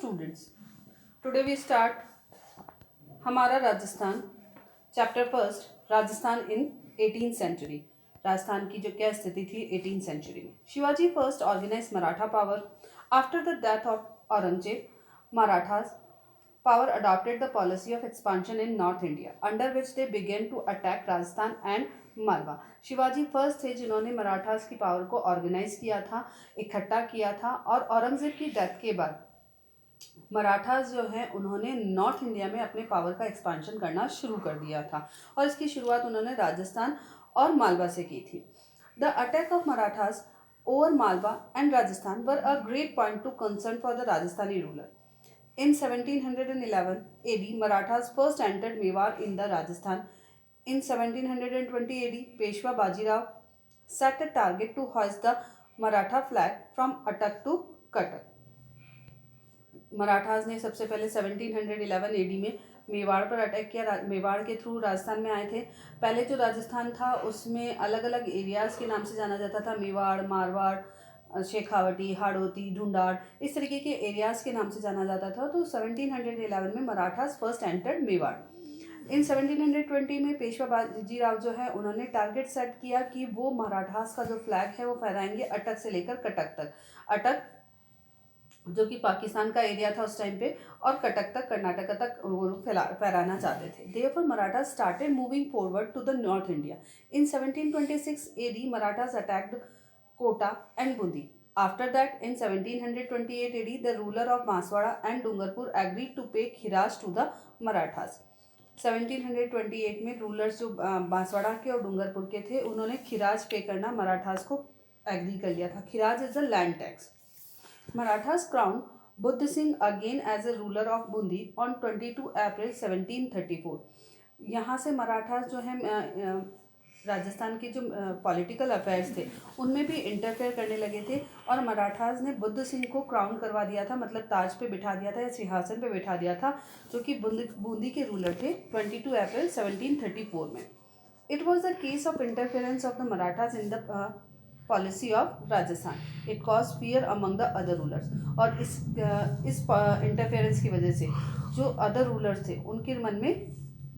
students. Today we start हमारा Rajasthan chapter first Rajasthan in 18th century. Rajasthan की जो क्या स्थिति थी 18th सेंचुरी में. Shivaji first organize Maratha power. After the death of Aurangzeb, Marathas power adopted the policy of expansion in North India, under which they began to attack Rajasthan and Malwa. Shivaji first थे जिन्होंने मराठास की power को ऑर्गेनाइज किया था, इकट्ठा किया था, और औरंगजेब की डेथ के बाद मराठास जो हैं उन्होंने नॉर्थ इंडिया में अपने पावर का एक्सपांशन करना शुरू कर दिया था, और इसकी शुरुआत उन्होंने राजस्थान और मालवा से की थी. The attack of Marathas over Malwa and Rajasthan were a great point two concern for the Rajasthani ruler. In 1711 AD, Marathas first entered Mewar in the Rajasthan. In 1720 AD, Peshwa Bajirao set a target to hoist the Maratha flag from Attock to Cuttack. Marathas ने सबसे पहले 1711 AD में मेवाड़ पर attack किया. मेवाड़ के through Rajasthan में आए थे. पहले जो राजस्थान था उसमें अलग अलग एरियाज़ के नाम से जाना जाता था. मेवाड़, मारवाड़, शेखावटी, हाड़ौती, ढूंढाड़, इस तरीके के एरियाज़ के नाम से जाना जाता था. तो 1711 में मराठास फर्स्ट एंटर्ड मेवाड़. इन 1720 में पेशवा बाजीराव जो है उन्होंने टारगेट सेट किया कि वो मराठास का जो फ्लैग है वो फहराएंगे अटक से लेकर कटक तक. अटक जो कि पाकिस्तान का एरिया था उस टाइम पे, और कटक तक, कर्नाटक तक वो फहराना चाहते थे. Therefore Maratha started moving forward to the north India. In 1726 AD Marathas attacked Kota and Bundi. After that, in 1728 AD, the ruler of Banswara and Dungarpur agreed to pay Khiraj to the Marathas. 1728 में rulers जो बांसवाड़ा के और डूंगरपुर के थे उन्होंने खिराज पे करना मराठास को एग्री कर लिया था. Khiraj is the land tax. Marathas crowned Budh Singh again as a ruler of Bundi on 22 April 1734. यहाँ से मराठास जो है राजस्थान के जो पॉलिटिकल अफेयर्स थे उनमें भी इंटरफेयर करने लगे थे, और मराठास ने बुद्ध सिंह को क्राउन करवा दिया था, मतलब ताज पे बिठा दिया था या सिंहासन पे बिठा दिया था, जो कि बूंदी के रूलर थे 22 अप्रैल 1734 में. It was the case of interference of the Marathas in the policy of Rajasthan. It cause fear among the other rulers. और इस इंटरफेरेंस की वजह से जो अदर रूलर्स थे उनके मन में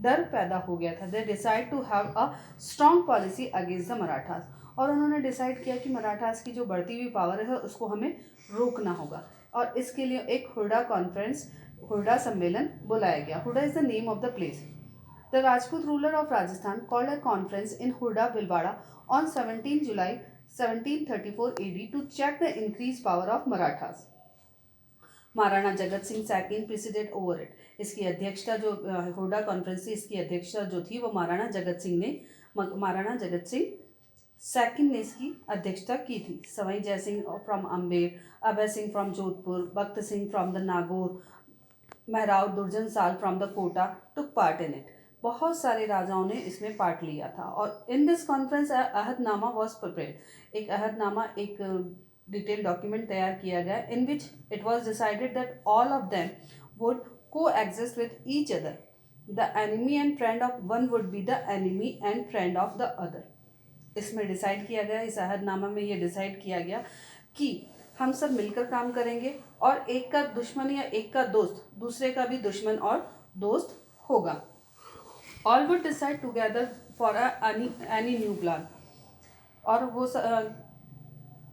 डर पैदा हो गया था. They decide to have a strong policy against the Marathas. और उन्होंने डिसाइड किया कि मराठास की जो बढ़ती हुई पावर है उसको हमें रोकना होगा, और इसके लिए एक हुडा कॉन्फ्रेंस, हुडा सम्मेलन बुलाया गया. Hurda is the name of the place. The Rajput ruler of Rajasthan called a conference in Hurda बिलवाड़ा on 17 July 1734 AD to check the increase power of Marathas. Maharana Jagat Singh second president over it. इसकी अध्यक्षता जो हुडा कॉन्फ्रेंस थी इसकी अध्यक्षता जो थी वो महाराणा जगत सिंह सेकंड ने इसकी अध्यक्षता की थी. Sawai Jai Singh from Amber, Abhay Singh from Jodhpur, Bakht Singh from the Nagaur, Maharao Durjan Sal from the Kota took part in it. बहुत सारे राजाओं ने इसमें पार्ट लिया था. और in this conference ahadnama was prepared. एक अहदनामा, एक डिटेल डॉक्यूमेंट तैयार किया गया in which it was decided that all of them would coexist with each other. The enemy and friend of one would be the enemy and friend of the other. इसमें decide किया गया, इस अहदनामा में ये decide किया गया कि हम सब मिलकर काम करेंगे, और एक का दुश्मन या एक का दोस्त दूसरे का भी दुश्मन और दोस्त होगा. All would decide together for any new plan. और वो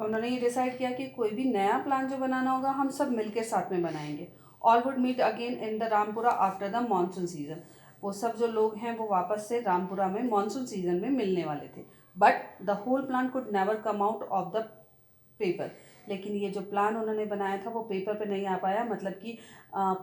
उन्होंने ये डिसाइड किया कि कोई भी नया प्लान जो बनाना होगा हम सब मिलकर साथ में बनाएंगे. All would meet again in the Rampura after the monsoon season. वो सब जो लोग हैं वो वापस से रामपुरा में मानसून सीजन में मिलने वाले थे. But the whole plan could never come out of the paper. लेकिन ये जो प्लान उन्होंने बनाया था वो पेपर पे नहीं आ पाया, मतलब कि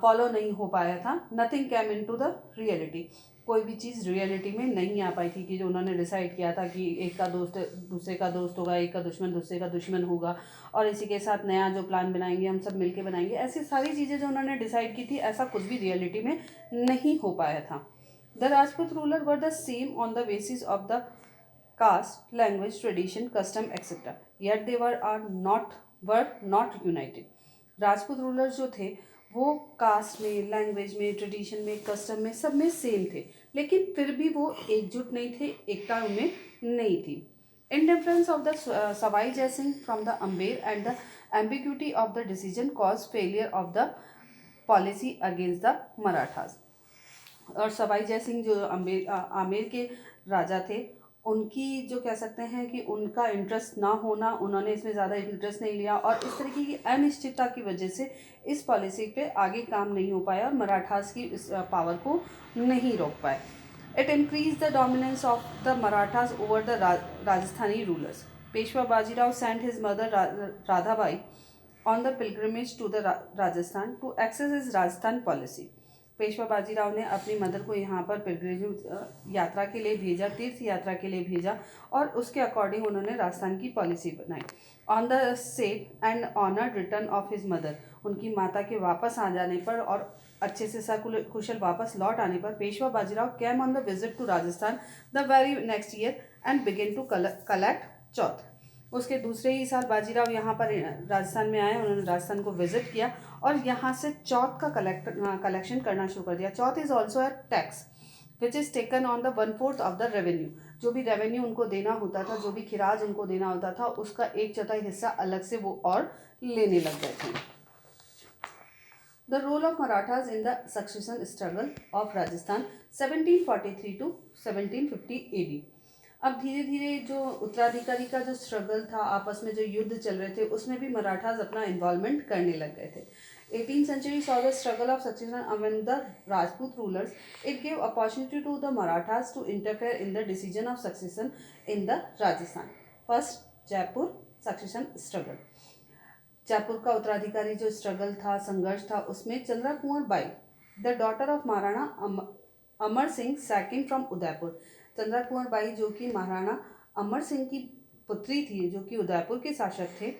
फॉलो नहीं हो पाया था. Nothing came into the reality. कोई भी चीज़ रियलिटी में नहीं आ पाई थी कि जो उन्होंने डिसाइड किया था कि एक का दोस्त दूसरे का दोस्त होगा, एक का दुश्मन दूसरे का दुश्मन होगा, और इसी के साथ नया जो प्लान बनाएंगे हम सब मिलके बनाएंगे. ऐसी सारी चीज़ें जो उन्होंने डिसाइड की थी ऐसा कुछ भी रियलिटी में नहीं हो पाया था. The Rajput ruler were the same on the basis of the caste, language, tradition, custom etcetera. Yet they were not united. Rajput ruler जो थे वो कास्ट में, लैंग्वेज में, ट्रेडिशन में, कस्टम में, सब में सेम थे, लेकिन फिर भी वो एकजुट नहीं थे, एकता उनमें नहीं थी. In difference of the Sawai Jai Singh from the Amber and the ambiguity of the decision cause failure of the policy against the Marathas. और सवाई जय सिंह जो आमेर के राजा थे, उनकी जो कह सकते हैं कि उनका इंटरेस्ट ना होना, उन्होंने इसमें ज़्यादा इंटरेस्ट नहीं लिया और इस तरीके की अनिश्चितता की वजह से इस पॉलिसी पे आगे काम नहीं हो पाया और मराठास की इस पावर को नहीं रोक पाए। It increase the dominance of the Marathas over the Rajasthani rulers. Peshwa Bajirao sent his mother Radhabai on the pilgrimage to the Rajasthan to access his Rajasthan policy. Peshwa Bajirao ने अपनी मदर को यहाँ पर पिलग्रिमेज यात्रा के लिए भेजा, तीर्थ यात्रा के लिए भेजा और उसके अकॉर्डिंग उन्होंने राजस्थान की पॉलिसी बनाई। On the safe and honoured return of his mother, उनकी माता के वापस आ जाने पर और अच्छे से सकुशल वापस लौट आने पर Peshwa Bajirao came on the visit to Rajasthan the very next year and begin to collect chauth. उसके दूसरे ही साल बाजीराव यहाँ पर राजस्थान में आए, उन्होंने राजस्थान को विजिट किया और यहाँ से चौथ का कलेक्शन करना शुरू कर दिया। Chauth is also a tax which is taken on the 1/4 of the revenue. जो भी रेवेन्यू उनको देना होता था, जो भी खिराज उनको देना होता था, उसका 1/4 हिस्सा अलग से वो और लेने लग गए थे। The role of Marathas in the succession struggle of Rajasthan 1743 to 1750 AD। अब धीरे धीरे जो उत्तराधिकारी का जो स्ट्रगल था, आपस में जो युद्ध चल रहे थे, उसमें भी मराठाज अपना इन्वॉल्वमेंट करने लग गए थे। 18th century saw the struggle of succession among the Rajput rulers. It gave opportunity to the Marathas to interfere in the decision of succession in the Rajasthan. First, Jaipur succession struggle. Jaipur का उत्तराधिकारी जो struggle था, संघर्ष था, उसमें Chandra Kunwar Bai the daughter of Maharana Amar Singh second from Udaipur. Chandra Kunwar Bai जो कि महाराणा अमर सिंह की पुत्री थी, जो कि उदयपुर के शासक थे,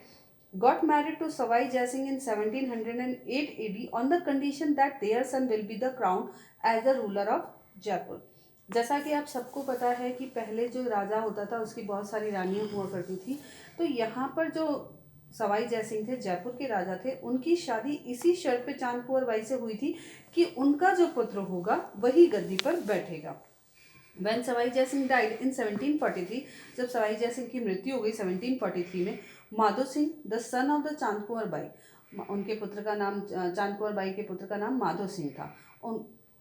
got married to Savai Jai Singh in 1708 AD on the condition that their son will be the crown as the ruler of Jaipur। जैसा कि आप सबको पता है कि पहले जो राजा होता था उसकी बहुत सारी रानियां हुआ करती थी, तो यहाँ पर जो सवाई जय सिंह थे, जयपुर के राजा थे, उनकी शादी इसी शर्त पे चांद कुंवर बाई से हुई थी कि उनका जो पुत्र होगा वही गद्दी पर बैठेगा। When Sawai Jai Singh died in 1743, जब सवाई जय सिंह की मृत्यु हो गई 1743 में, Madho Singh the son of the चांद कुंवर बाई, उनके पुत्र का नाम चांद कुंवर बाई के पुत्र का नाम माधो सिंह था,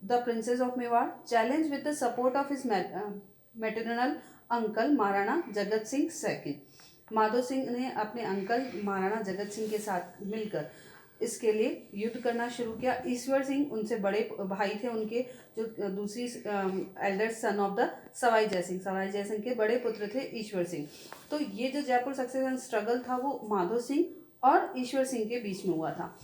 the princess of Mewar challenge with the support of his maternal uncle Maharana Jagat Singh second. Madho Singh ने अपने अंकल महाराणा जगत सिंह के साथ मिलकर इसके लिए युद्ध करना शुरू किया। ईश्वर सिंह उनसे बड़े भाई थे, उनके जो दूसरी elder son of the Sawai Jai Singh के बड़े पुत्र थे ईश्वर सिंह। तो ये जो जयपुर सक्सेशन स्ट्रगल था वो माधो सिंह और ईश्वर सिंह के बीच में हुआ था।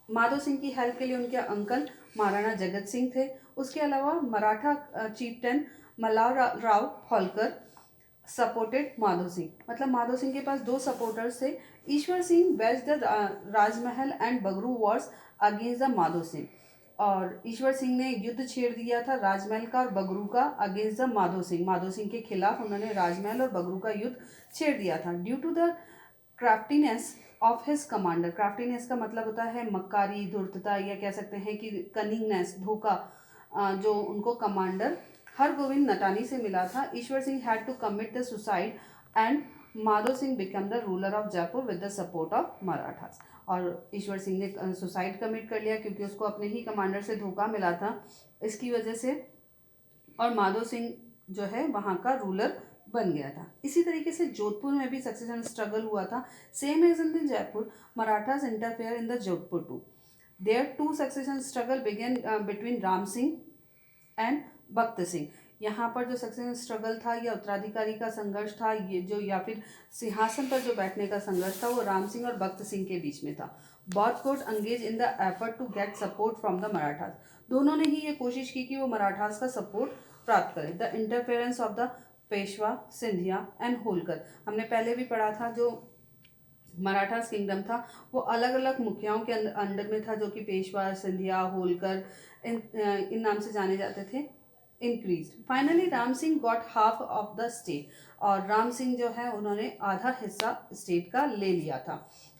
माधो सिंह की हेल्प के लिए उनके अंकल महाराणा जगत सिंह थे। उसके अलावा मराठा चीफ्टन मल्हार राव होलकर सपोर्टेड माधो सिंह, मतलब माधो सिंह के पास दो सपोर्टर्स थे। Ishwar Singh waged the Rajmahal and Bagru wars against the Madho Singh, और ईश्वर सिंह ने युद्ध छेड़ दिया था राजमहल का और बगरू का अगेंस्ट द माधो सिंह के खिलाफ उन्होंने राजमहल और बगरू का युद्ध छेड़ दिया था। Due to the craftiness of his commander, craftiness का मतलब होता है मक्कारी, धूर्तता, या कह सकते हैं कि कनिंगनेस, धोखा, जो उनको कमांडर हरगोविंद नटानी से मिला था। Ishwar Singh had to commit the suicide and Madho Singh become the ruler of Jaipur with the support of Marathas. और ईश्वर सिंह ने सुसाइड कमिट कर लिया क्योंकि उसको अपने ही कमांडर से धोखा मिला था, इसकी वजह से, और माधो सिंह जो है वहाँ का रूलर बन गया था। इसी तरीके से जोधपुर में भी सक्सेशन स्ट्रगल हुआ था। Same as in Jaipur, Marathas interfere in the Jodhpur too. There too succession struggle began between Ram Singh and Bakht Singh. यहाँ पर जो सक्सेशन स्ट्रगल था या उत्तराधिकारी का संघर्ष था, ये जो या फिर सिंहासन पर जो बैठने का संघर्ष था, वो राम सिंह और भक्त सिंह के बीच में था। Both court engage in the effort to get support from the Marathas. दोनों ने ही ये कोशिश की कि वो मराठास का सपोर्ट प्राप्त करें। The interference of the Peshwa, Scindia and Holkar, हमने पहले भी पढ़ा था, जो मराठास किंगडम था वो अलग अलग मुखियाओं के अंडर में था, जो कि पेशवा, सिंधिया, होलकर इन नाम से जाने जाते थे, increase. Finally Ram Singh got half of the state, और राम सिंह जो है उन्होंने आधा हिस्सा स्टेट का ले लिया था,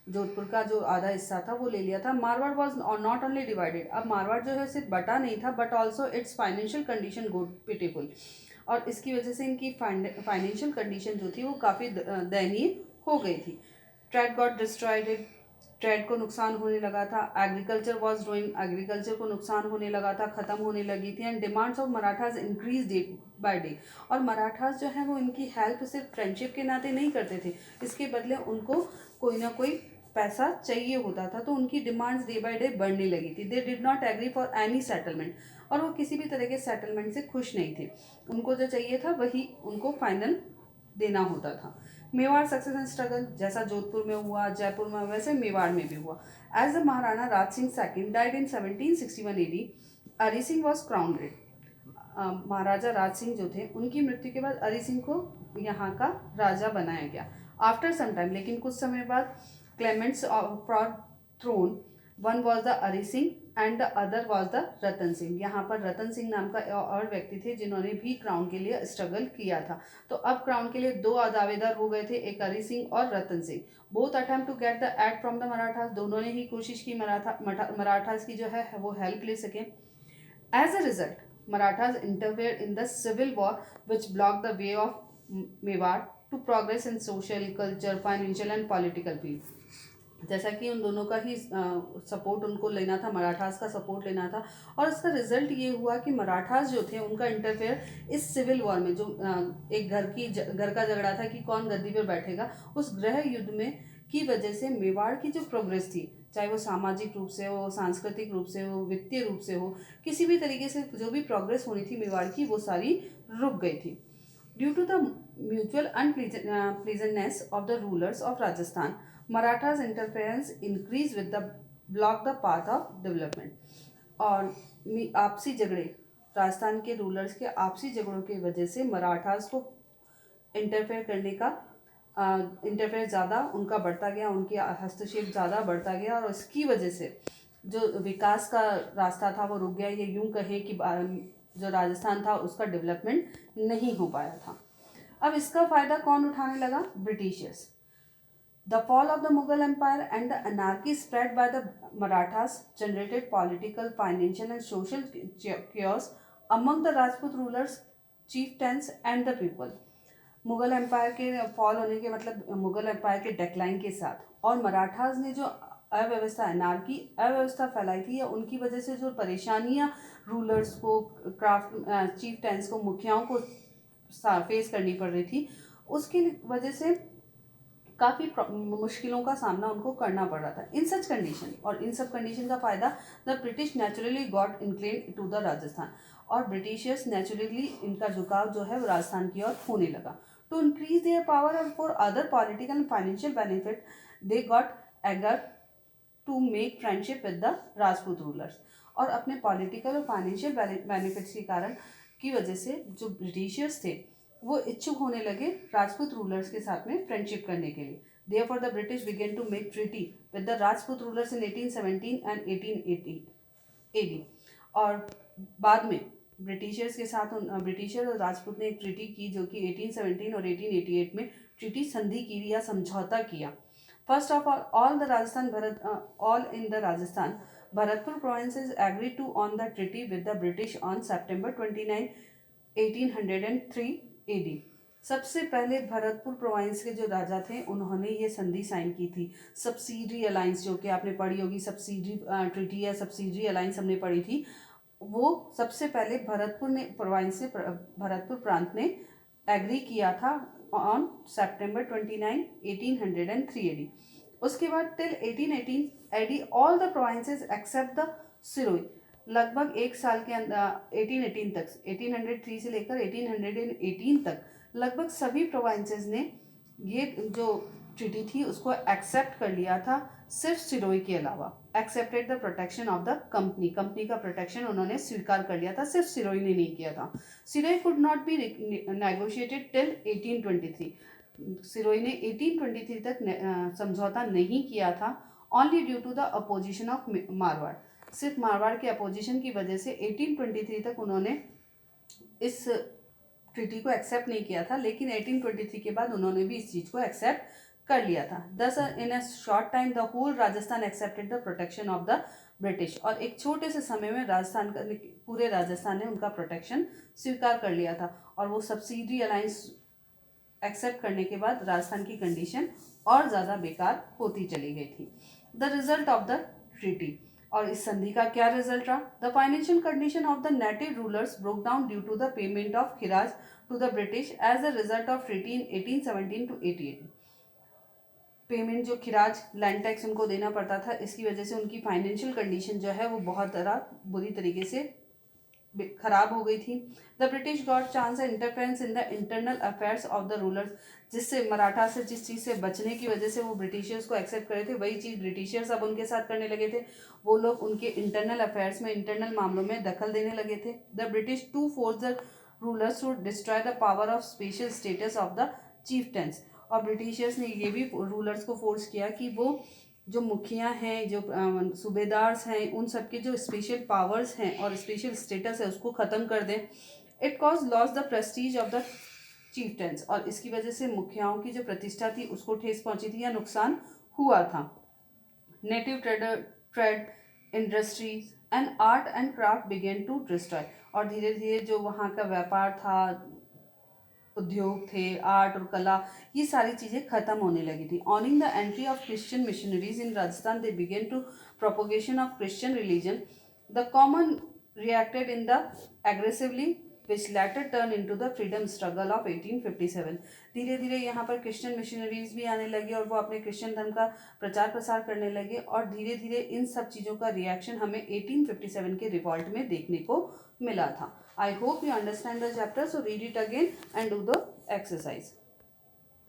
जोधपुर का जो आधा हिस्सा था वो ले लिया था। Marwar was not only divided, अब मारवाड़ जो है सिर्फ बटा नहीं था, but also its financial condition got pitiful, और इसकी वजह से इनकी फाइनेंशियल कंडीशन जो थी वो काफ़ी दयनीय हो गई थी। ट्रैड गॉट डिस्ट्रॉयड, ट्रेड को नुकसान होने लगा था, एग्रीकल्चर वॉज डूइंग, एग्रीकल्चर को नुकसान होने लगा था, ख़त्म होने लगी थी, and demands of Marathas increase day by day. और मराठाज जो है वो इनकी हेल्प सिर्फ फ्रेंडशिप के नाते नहीं करते थे, इसके बदले उनको कोई ना कोई पैसा चाहिए होता था, तो उनकी डिमांड्स डे बाय डे बढ़ने लगी थी। They did not agree for any settlement, और वो किसी भी तरह के सेटलमेंट से खुश नहीं थे। उनको जो चाहिए था वही उनको फाइनल देना होता था। मेवाड़ सक्सेस एंड स्ट्रगल, जैसा जोधपुर में हुआ, जयपुर में, वैसे मेवाड़ में भी हुआ। As the Maharana Raj Singh second died in 1761 AD, Hari Singh was crowned. Maharaja Raj Singh जो थे, उनकी मृत्यु के बाद हरि सिंह को यहाँ का राजा बनाया गया। आफ्टर सम टाइम, लेकिन कुछ समय बाद, claimants for throne, one was the Hari Singh and the other was the Ratan Singh. यहाँ पर रतन सिंह नाम का और व्यक्ति थे जिन्होंने भी क्राउन के लिए स्ट्रगल किया था। तो अब क्राउन के लिए दो दावेदार हो गए थे, एक हरि सिंह और Ratan Singh. Both attempt to get the aid from the Marathas, दोनों ने ही कोशिश की मराठास की जो है वो हेल्प ले सके। As a result, Marathas interfere in the civil war which block the way of Mewar to progress in social, culture, financial and political field. जैसा कि उन दोनों का ही सपोर्ट उनको लेना था, मराठास का सपोर्ट लेना था, और इसका रिजल्ट ये हुआ कि मराठास जो थे उनका इंटरफेयर इस सिविल वॉर में, जो एक घर का झगड़ा था कि कौन गद्दी पर बैठेगा, उस गृह युद्ध में की वजह से मेवाड़ की जो प्रोग्रेस थी, चाहे वो सामाजिक रूप से हो, सांस्कृतिक रूप से हो, वित्तीय रूप से हो, किसी भी तरीके से जो भी प्रोग्रेस होनी थी मेवाड़ की, वो सारी रुक गई थी। Due to the mutual unpleasantness of the rulers of Rajasthan, Marathas interference increased with the block the path of development। और आपसी झगड़े, राजस्थान के रूलर्स के आपसी झगड़ों की वजह से मराठास को इंटरफेयर करने का इंटरफेयर ज़्यादा उनका बढ़ता गया, उनकी हस्तक्षेप ज़्यादा बढ़ता गया, और इसकी वजह से जो विकास का रास्ता था वो रुक गया। ये यूँ कहे कि जो राजस्थान था उसका डेवलपमेंट नहीं हो पाया था। अब इसका फ़ायदा कौन उठाने लगा? Britishers. The fall of the Mughal Empire and the anarchy spread by the Marathas generated political, financial and social chaos among the Rajput rulers, chieftains and the people। Mughal empire के फॉल होने के मतलब मुगल एम्पायर के decline के साथ, और मराठास ने जो अव्यवस्था फैलाई थी, या उनकी वजह से जो परेशानियां रूलर्स को, चीफटेंस को, मुखियाओं को फेस करनी पड़ रही थी, उसकी वजह से काफ़ी मुश्किलों का सामना उनको करना पड़ रहा था। इन सच कंडीशन, और इन सब कंडीशन का फ़ायदा the British naturally got inclined to the Rajasthan, और ब्रिटिशर्स नेचुरली इनका झुकाव जो है वो राजस्थान की ओर होने लगा। टू इंक्रीज देयर पावर और for other political and financial benefit, they got eager to make friendship with the Rajput rulers. और अपने पॉलिटिकल और फाइनेंशियल बेनिफिट्स के कारण की वजह से जो ब्रिटिशर्स थे वो इच्छुक होने लगे राजपूत रूलर्स के साथ में फ्रेंडशिप करने के लिए। Therefore, the British began to make treaty with the Rajput rulers in 1817 and 1880 AD। और बाद में ब्रिटिशर और राजपूत ने एक ट्रीटी की जो कि 1817 और 1888 में ट्रीटी संधि की या समझौता किया। First of all the Rajasthan Bharatpur provinces agree to on the treaty with the British on September 29, 1803 AD। सबसे पहले भरतपुर प्रोविंस के जो राजा थे उन्होंने ये संधि साइन की थी। सब्सिडरी अलायंस, जो कि आपने पढ़ी होगी, सब्सिडरी ट्रीटी या सब्सिडरी अलायंस हमने पढ़ी थी, वो सबसे पहले भरतपुर प्रांत ने एग्री किया था ऑन September 29, 1803 AD। उसके बाद till 1818 AD all the provinces except the Sirohi, लगभग एक साल के अंदर 1818 तक, 1803 से लेकर 1818 तक लगभग सभी प्रोविंसेस ने ये जो ट्रीटी थी उसको एक्सेप्ट कर लिया था, सिर्फ सिरोही के अलावा। Accepted the protection of the company का प्रोटेक्शन उन्होंने स्वीकार कर लिया था, सिर्फ सिरोही ने नहीं किया था। Sirohi could not be negotiated till 1823। Sirohi ने 1823 तक समझौता नहीं किया था, only due to the opposition of Marwar. सिर्फ मारवाड़ के अपोजिशन की वजह से 1823 तक उन्होंने इस ट्रीटी को एक्सेप्ट नहीं किया था, लेकिन 1823 के बाद उन्होंने भी इस चीज़ को एक्सेप्ट कर लिया था। Thus in a short time the whole Rajasthan accepted the protection of the British, और एक छोटे से समय में पूरे राजस्थान ने उनका प्रोटेक्शन स्वीकार कर लिया था, और वो सब्सिडी अलायंस एक्सेप्ट करने के बाद राजस्थान की कंडीशन और ज़्यादा बेकार होती चली गई थी। The result of the treaty, और इस संधि का क्या रिजल्ट रहा? The financial condition of the native rulers broke down due to the payment of खिराज to the British as the result of treaty in 1817 to 1818। Payment जो खिराज land tax उनको देना पड़ता था, इसकी वजह से उनकी फाइनेंशियल कंडीशन जो है वो बहुत बुरी तरीके से खराब हो गई थी। The British got chance interference in the internal affairs of the rulers, जिससे मराठा से जिस चीज़ से बचने की वजह से वो ब्रिटिशर्स को एक्सेप्ट करे थे, वही चीज़ ब्रिटिशर्स अब उनके साथ करने लगे थे। वो लोग उनके इंटरनल अफेयर्स में, इंटरनल मामलों में दखल देने लगे थे। The British to force the rulers to destroy the power of special status of the chieftains, और ब्रिटिशर्स ने ये भी रूलर्स को फोर्स किया कि वो जो मुखिया हैं, जो सूबेदार्स हैं, उन सब के जो स्पेशल पावर्स हैं और स्पेशल स्टेटस है उसको ख़त्म कर दें। It cause loss the prestige of the chieftains, और इसकी वजह से मुखियाओं की जो प्रतिष्ठा थी उसको ठेस पहुंची थी या नुकसान हुआ था। Native trade industries and art and craft began to destroy, और धीरे धीरे जो वहाँ का व्यापार था, उद्योग थे, आर्ट और कला, ये सारी चीज़ें ख़त्म होने लगी थी। Owning the entry of Christian missionaries in Rajasthan they began to propagation of Christian religion, the common reacted in the aggressively which later turn into the freedom struggle of 1857। धीरे धीरे यहाँ पर क्रिश्चियन मिशनरीज भी आने लगे और वो अपने क्रिश्चियन धर्म का प्रचार प्रसार करने लगे, और धीरे धीरे इन सब चीज़ों का रिएक्शन हमें 1857 के रिवॉल्ट में देखने को मिला था। I hope you understand the chapter, so read it again and do the exercise.